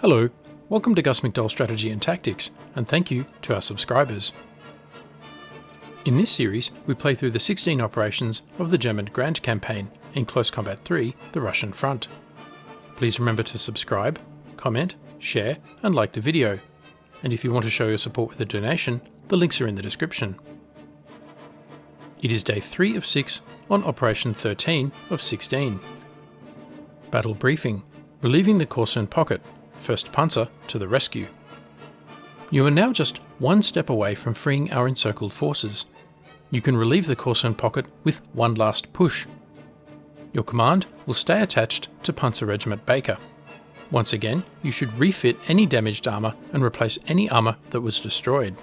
Hello, welcome to gusmcdoll Strategy and Tactics, and thank you to our subscribers. In this series, we play through the 16 operations of the German Grand Campaign in Close Combat 3, the Russian Front. Please remember to subscribe, comment, share, and like the video. And if you want to show your support with a donation, the links are in the description. It is day 3 of 6 on Operation 13 of 16. Battle Briefing: Relieving the Korsun Pocket, 1st Panzer to the rescue. You are now just one step away from freeing our encircled forces. You can relieve the Korsun Pocket with one last push. Your command will stay attached to Panzer Regiment Baker. Once again, you should refit any damaged armour and replace any armour that was destroyed.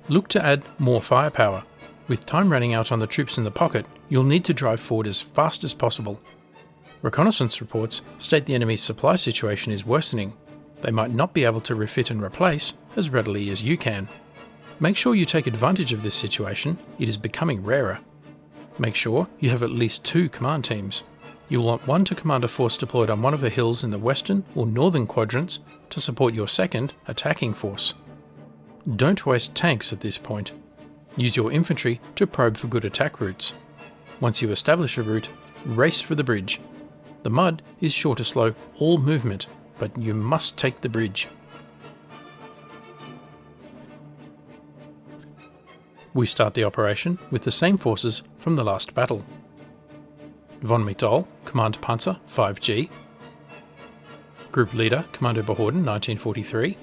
Look to add more firepower. With time running out on the troops in the pocket, you'll need to drive forward as fast as possible. Reconnaissance reports state the enemy's supply situation is worsening. They might not be able to refit and replace as readily as you can. Make sure you take advantage of this situation, it is becoming rarer. Make sure you have at least 2 command teams. You'll want one to command a force deployed on one of the hills in the western or northern quadrants to support your 2nd attacking force. Don't waste tanks at this point. Use your infantry to probe for good attack routes. Once you establish a route, race for the bridge. The mud is sure to slow all movement, but you must take the bridge. We start the operation with the same forces from the last battle. Von McDowell, Command Panzer 5G. Group Leader, Kommando Behörden 1943.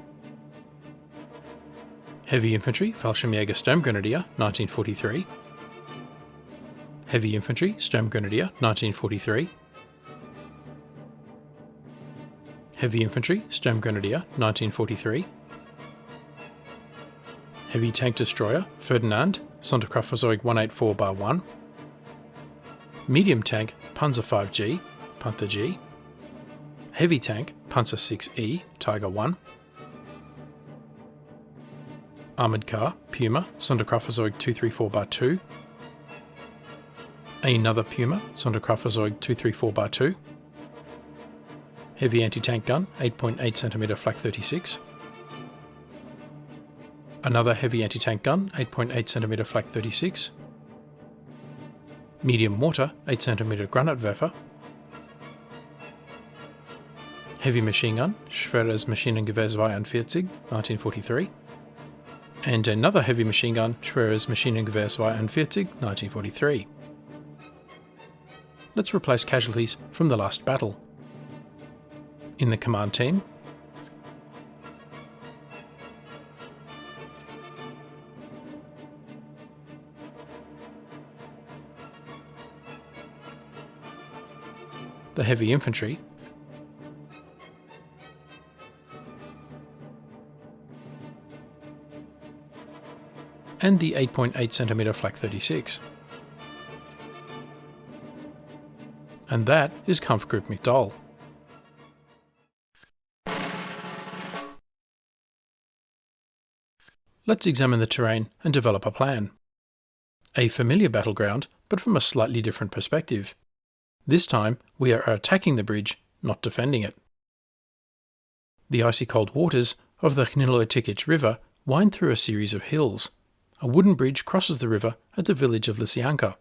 Heavy Infantry, Fallschirmjäger Sturmgrenadier 1943. Heavy Infantry, Sturmgrenadier 1943. Heavy Infantry, Sturmgrenadier 1943. Heavy Tank Destroyer, Ferdinand, Sonderkraftfahrzeug 184-1. Medium Tank, Panzer 5G, Panther G. Heavy Tank, Panzer 6E, Tiger 1. Armoured Car, Puma, Sonderkraftfahrzeug 234-2. Another Puma, Sonderkraftfahrzeug 234-2. Heavy Anti-Tank Gun, 8.8 cm Flak 36. Another Heavy Anti-Tank Gun, 8.8 cm Flak 36. Medium Mortar, 8 cm Granatwerfer. Heavy Machine Gun, Schweres Maschinengewehr 42, 1943. And another Heavy Machine Gun, Schweres Maschinengewehr 42, 1943. Let's replace casualties from the last battle. In the command team, the Heavy Infantry, and the 8.8 cm Flak 36. And that is Kampfgruppe McDowell. Let's examine the terrain and develop a plan. A familiar battleground, but from a slightly different perspective. This time, we are attacking the bridge, not defending it. The icy cold waters of the Gniloy Tikich River wind through a series of hills. A wooden bridge crosses the river at the village of Lisyanka.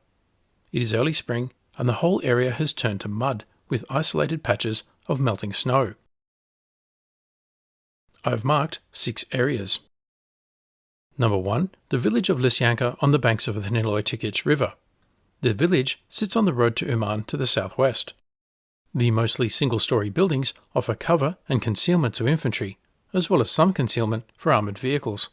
It is early spring, and the whole area has turned to mud, with isolated patches of melting snow. I have marked 6 areas. Number 1, the village of Lisyanka on the banks of the Gniloy Tikich River. The village sits on the road to Uman to the southwest. The mostly single-storey buildings offer cover and concealment to infantry, as well as some concealment for armoured vehicles.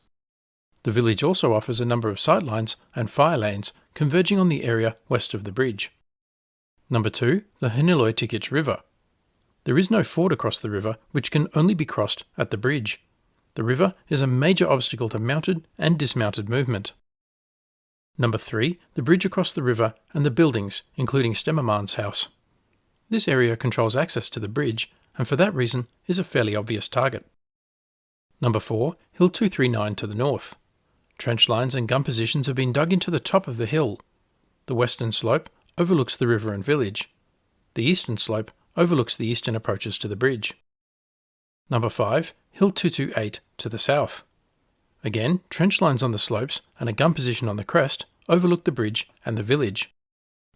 The village also offers a number of sightlines and fire lanes converging on the area west of the bridge. Number 2, the Gniloy Tikich River. There is no ford across the river, which can only be crossed at the bridge. The river is a major obstacle to mounted and dismounted movement. Number 3, the bridge across the river and the buildings, including Stemmermann's house. This area controls access to the bridge, and for that reason is a fairly obvious target. Number 4, Hill 239 to the north. Trench lines and gun positions have been dug into the top of the hill. The western slope overlooks the river and village. The eastern slope overlooks the eastern approaches to the bridge. Number 5, Hill 228 to the south. Again, trench lines on the slopes and a gun position on the crest overlook the bridge and the village,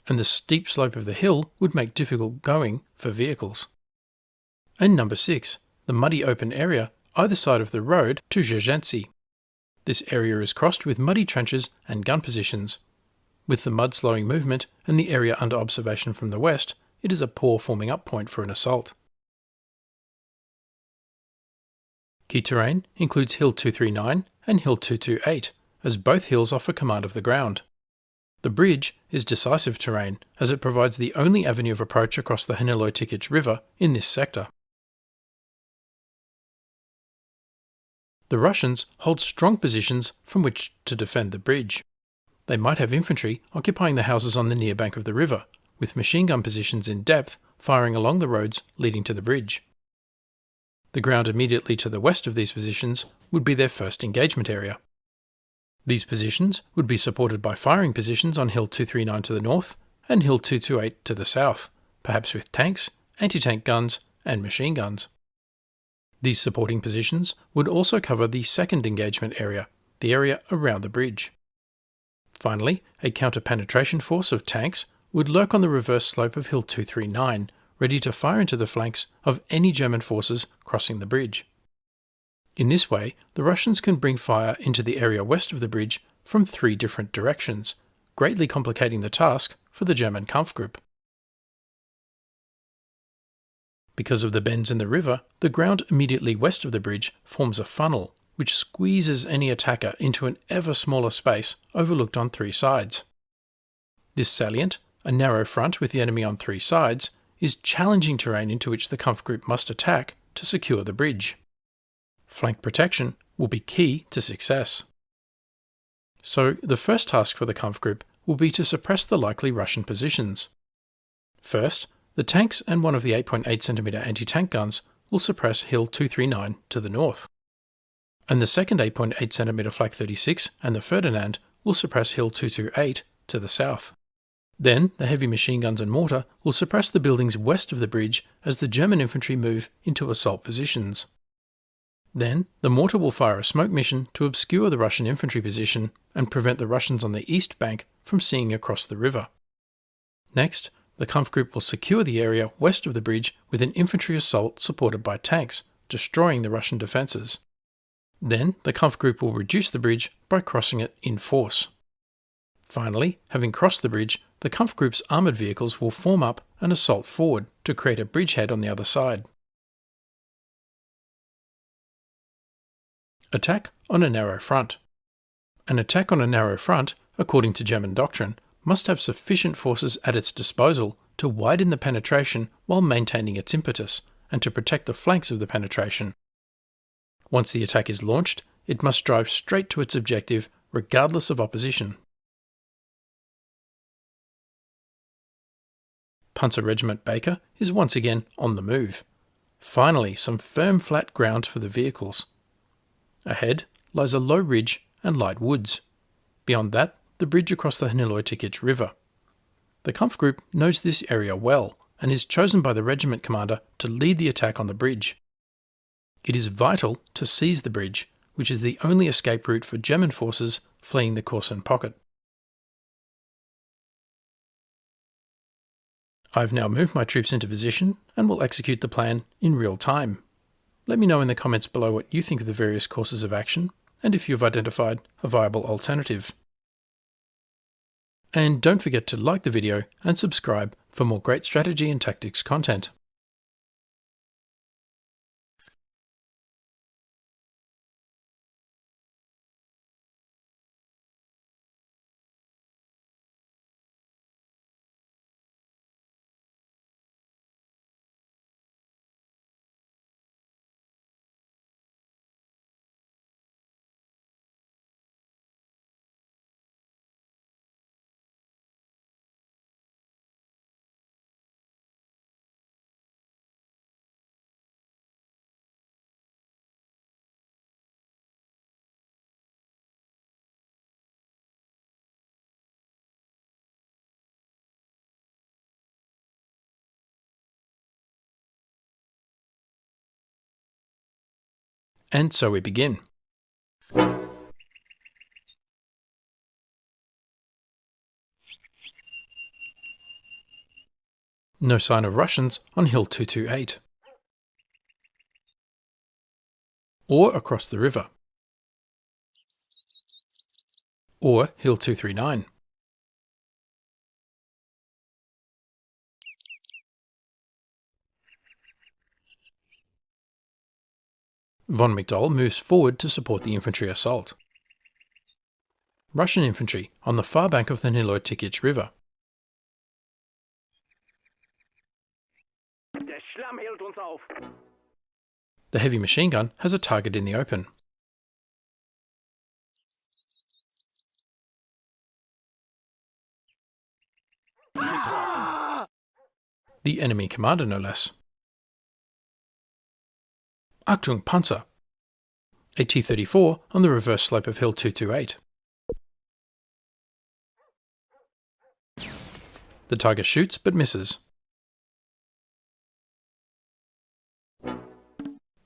and the steep slope of the hill would make difficult going for vehicles. And number 6, the muddy open area either side of the road to Zhezhentsy. This area is crossed with muddy trenches and gun positions. With the mud slowing movement and the area under observation from the west, it is a poor forming up point for an assault. Key terrain includes Hill 239 and Hill 228, as both hills offer command of the ground. The bridge is decisive terrain, as it provides the only avenue of approach across the Gniloy Tikich River in this sector. The Russians hold strong positions from which to defend the bridge. They might have infantry occupying the houses on the near bank of the river, with machine gun positions in depth firing along the roads leading to the bridge. The ground immediately to the west of these positions would be their first engagement area. These positions would be supported by firing positions on Hill 239 to the north and Hill 228 to the south, perhaps with tanks, anti-tank guns, and machine guns. These supporting positions would also cover the second engagement area, the area around the bridge. Finally, a counter-penetration force of tanks would lurk on the reverse slope of Hill 239, ready to fire into the flanks of any German forces crossing the bridge. In this way, the Russians can bring fire into the area west of the bridge from 3 different directions, greatly complicating the task for the German Kampfgruppe. Because of the bends in the river, the ground immediately west of the bridge forms a funnel, which squeezes any attacker into an ever smaller space overlooked on 3 sides. This salient, a narrow front with the enemy on 3 sides, is challenging terrain into which the Kampfgruppe must attack to secure the bridge. Flank protection will be key to success. So the first task for the Kampfgruppe will be to suppress the likely Russian positions. First, the tanks and one of the 8.8 cm anti-tank guns will suppress Hill 239 to the north. And the second 8.8 cm Flak 36 and the Ferdinand will suppress Hill 228 to the south. Then the heavy machine guns and mortar will suppress the buildings west of the bridge as the German infantry move into assault positions. Then the mortar will fire a smoke mission to obscure the Russian infantry position and prevent the Russians on the east bank from seeing across the river. Next, the Kampfgruppe will secure the area west of the bridge with an infantry assault supported by tanks, destroying the Russian defences. Then the Kampfgruppe will reduce the bridge by crossing it in force. Finally, having crossed the bridge, the Kampfgruppe's armoured vehicles will form up and assault forward to create a bridgehead on the other side. Attack on a narrow front. An attack on a narrow front, according to German doctrine, must have sufficient forces at its disposal to widen the penetration while maintaining its impetus, and to protect the flanks of the penetration. Once the attack is launched, it must drive straight to its objective, regardless of opposition. Panzer Regiment Baker is once again on the move. Finally, some firm flat ground for the vehicles. Ahead lies a low ridge and light woods. Beyond that, the bridge across the Gniloy Tikich River. The Kampfgruppe knows this area well and is chosen by the regiment commander to lead the attack on the bridge. It is vital to seize the bridge, which is the only escape route for German forces fleeing the Korsun Pocket. I have now moved my troops into position and will execute the plan in real time. Let me know in the comments below what you think of the various courses of action and if you've identified a viable alternative. And don't forget to like the video and subscribe for more great strategy and tactics content. And so we begin. No sign of Russians on Hill 228. Or across the river. Or Hill 239. Von McDowell moves forward to support the infantry assault. Russian infantry on the far bank of the Gniloy Tikich River. Der Schlamm hält uns auf. The heavy machine gun has a target in the open. The enemy commander, no less. Achtung, Panzer! A T-34 on the reverse slope of Hill 228. The target shoots but misses.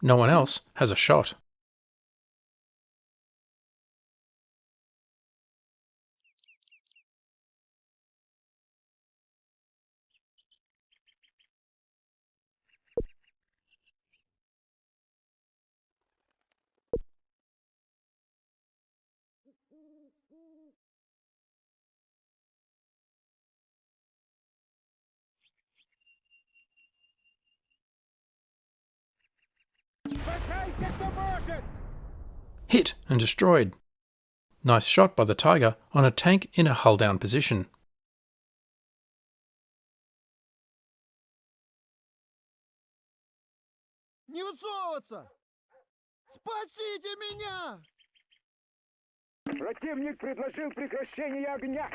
No one else has a shot. Hit and destroyed. Nice shot by the Tiger on a tank in a hull-down position. Не высовываться! Спасите меня! Противник предложил прекращение огня.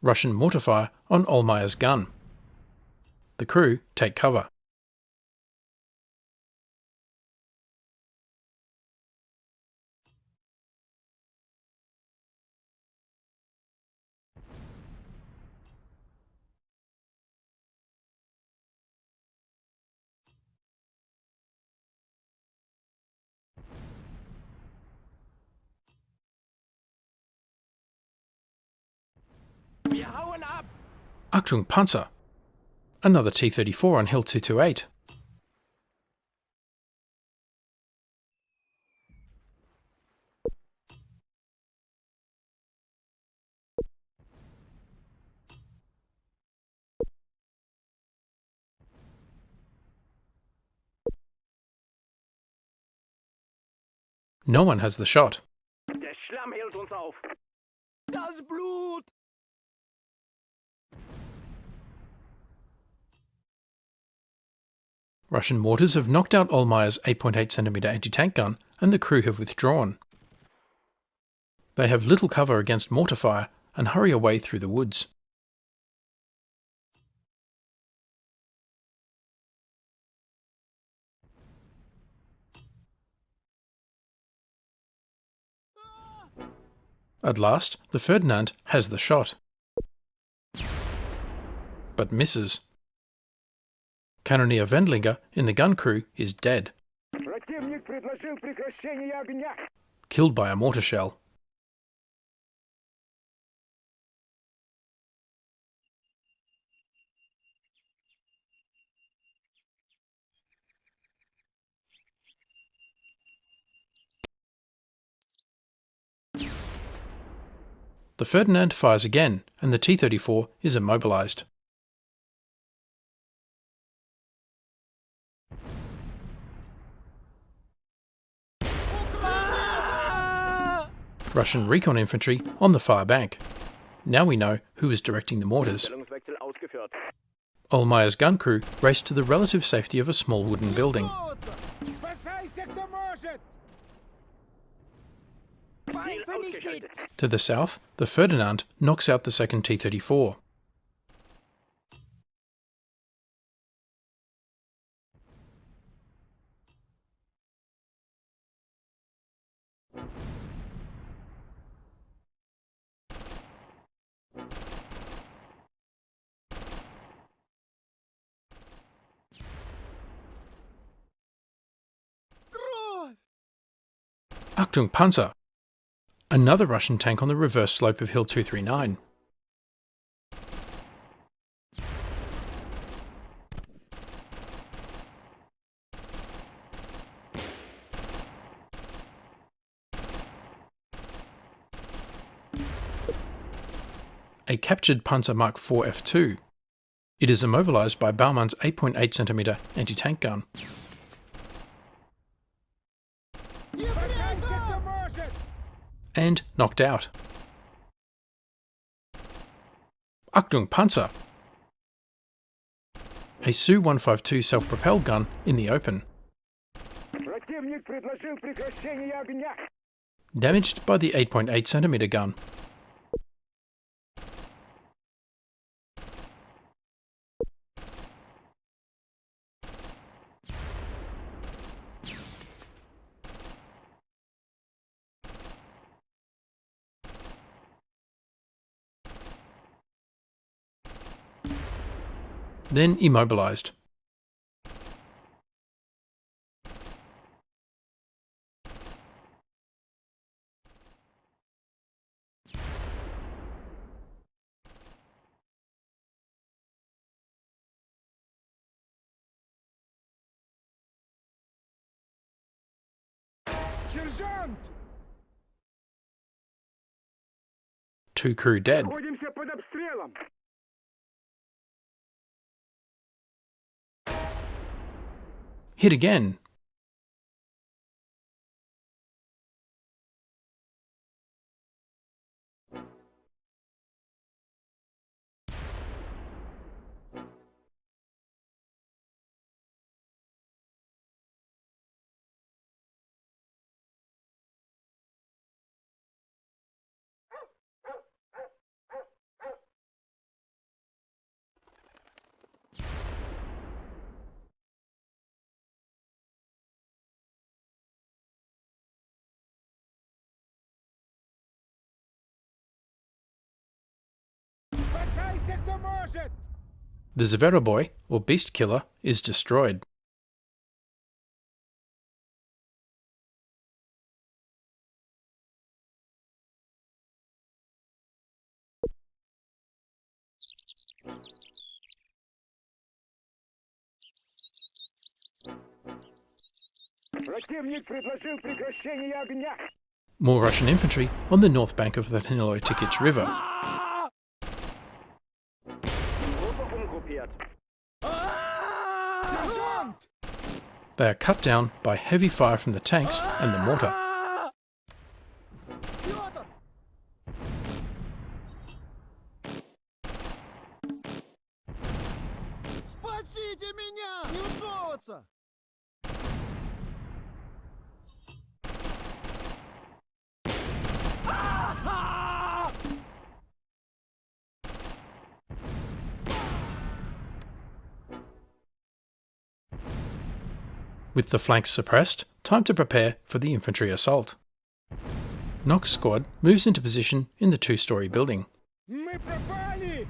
Russian mortar fire on Olmeyer's gun. The crew take cover. Wir hauen ab. Achtung, Panzer! Another T-34 on Hill 228. No one has the shot. Der Schlamm hält uns auf. Das Blut. Russian mortars have knocked out Olmeyer's 8.8cm anti-tank gun and the crew have withdrawn. They have little cover against mortar fire and hurry away through the woods. At last, the Ferdinand has the shot, but misses. Cannoneer Wendlinger in the gun crew is dead, Противник предложил прекращение огня. killed by a mortar shell. The Ferdinand fires again and the T-34 is immobilized. Russian recon infantry on the far bank. Now we know who is directing the mortars. Stellungswechsel ausgeführt. Olmeyer's gun crew raced to the relative safety of a small wooden building. Спасайся, кто может! Ziel ausgeschaltet. To the south, the Ferdinand knocks out the second T-34. Achtung Panzer! Another Russian tank on the reverse slope of Hill 239. A captured Panzer Mark IV F2. It is immobilised by Baumann's 8.8cm anti-tank gun. And knocked out. Achtung Panzer! A Su-152 self-propelled gun in the open. Противник предложил прекращение огня. Damaged by the 8.8cm gun. Then immobilised. Сержант! 2 crew dead. Находимся под обстрелом. Hit again. Спасайся, кто может! The Zveroboy, or Beast Killer, is destroyed. Противник предложил прекращение огня. More Russian infantry on the north bank of the Gniloy Tikich River. Gruppe umgruppiert. Сержант! They are cut down by heavy fire from the tanks and the mortar. Пётр! Спасите меня! Не высовываться! With the flanks suppressed, time to prepare for the infantry assault. Knox squad moves into position in the 2-storey building. Мы пропали!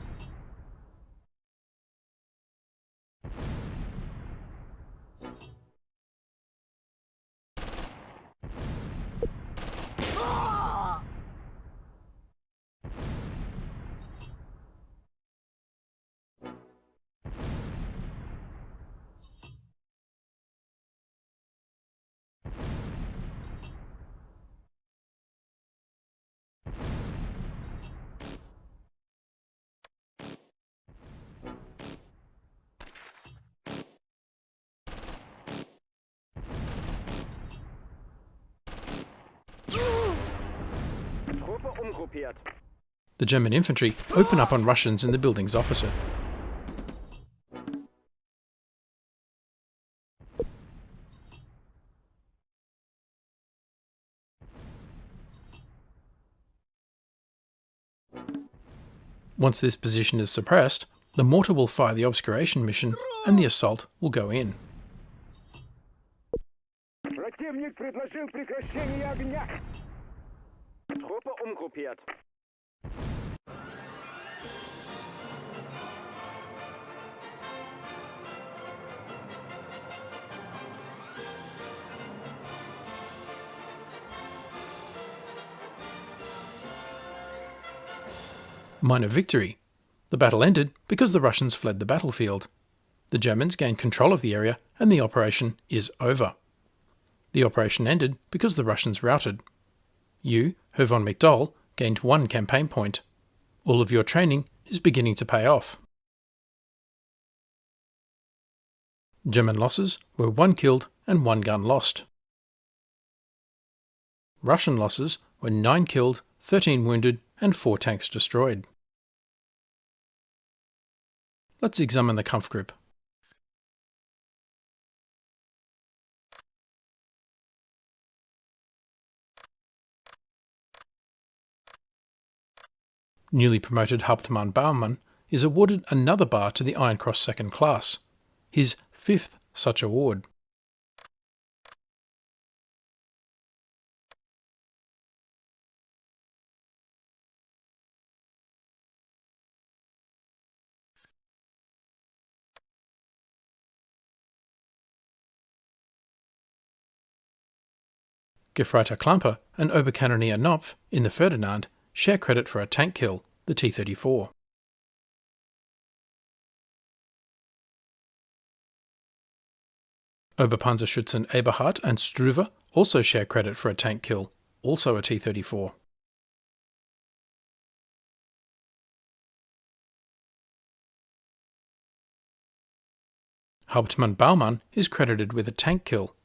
Gruppe umgruppiert. The German infantry open up on Russians in the buildings opposite. Once this position is suppressed, the mortar will fire the obscuration mission and the assault will go in. Противник предложил прекращение огня. Gruppe umgruppiert. Minor victory. The battle ended because the Russians fled the battlefield. The Germans gained control of the area and the operation is over. The operation ended because the Russians routed. You, Herr von McDowell, gained 1 campaign point. All of your training is beginning to pay off. German losses were 1 killed and 1 gun lost. Russian losses were 9 killed, 13 wounded and 4 tanks destroyed. Let's examine the Kampfgruppe. Newly promoted Hauptmann Baumann is awarded another bar to the Iron Cross Second Class, his 5th such award. Gefreiter Klamper and Oberkanonier Knopf in the Ferdinand share credit for a tank kill, the T-34. Oberpanzerschützen Eberhardt and Struve also share credit for a tank kill, also a T-34. Hauptmann Baumann is credited with a tank kill,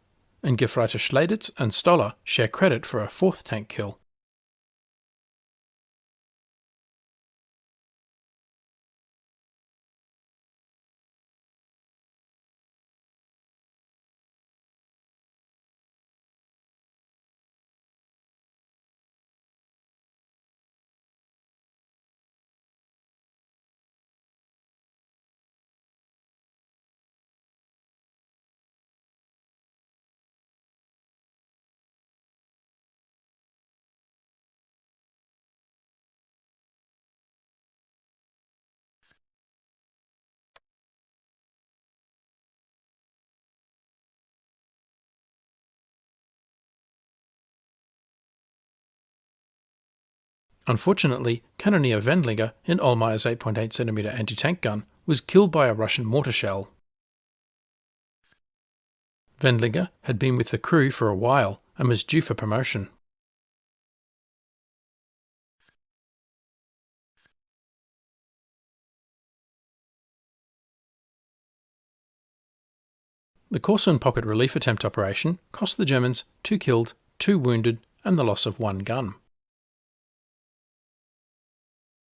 and Gefreiter Schleditz and Stoller share credit for a 4th tank kill. Unfortunately, Kanonier Wendlinger in Ohlmeier's 8.8cm anti-tank gun was killed by a Russian mortar shell. Wendlinger had been with the crew for a while and was due for promotion. The Korsun Pocket relief attempt operation cost the Germans 2 killed, 2 wounded and the loss of 1 gun.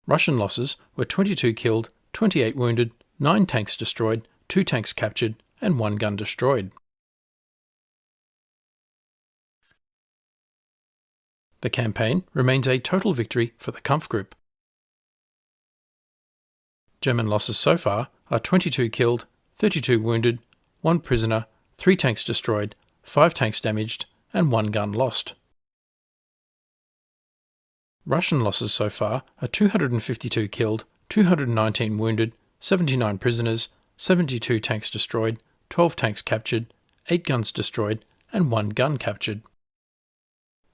Russian losses were 22 killed, 28 wounded, 9 tanks destroyed, 2 tanks captured and 1 gun destroyed. The campaign remains a total victory for the Kampfgruppe. German losses so far are 22 killed, 32 wounded, 1 prisoner, 3 tanks destroyed, 5 tanks damaged and 1 gun lost. Russian losses so far are 252 killed, 219 wounded, 79 prisoners, 72 tanks destroyed, 12 tanks captured, 8 guns destroyed and 1 gun captured.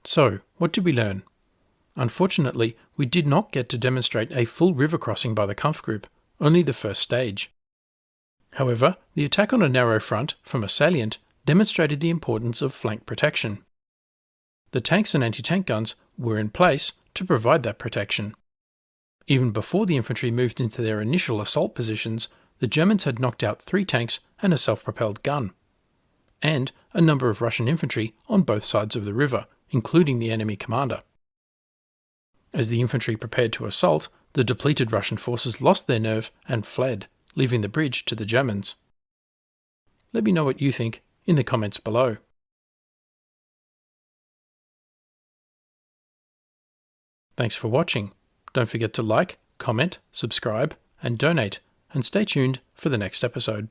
So, what did we learn? Unfortunately, we did not get to demonstrate a full river crossing by the Kampfgruppe, only the first stage. However, the attack on a narrow front from a salient demonstrated the importance of flank protection. The tanks and anti-tank guns were in place to provide that protection. Even before the infantry moved into their initial assault positions, the Germans had knocked out 3 tanks and a self-propelled gun, and a number of Russian infantry on both sides of the river, including the enemy commander. As the infantry prepared to assault, the depleted Russian forces lost their nerve and fled, leaving the bridge to the Germans. Let me know what you think in the comments below. Thanks for watching. Don't forget to like, comment, subscribe, and donate, and stay tuned for the next episode.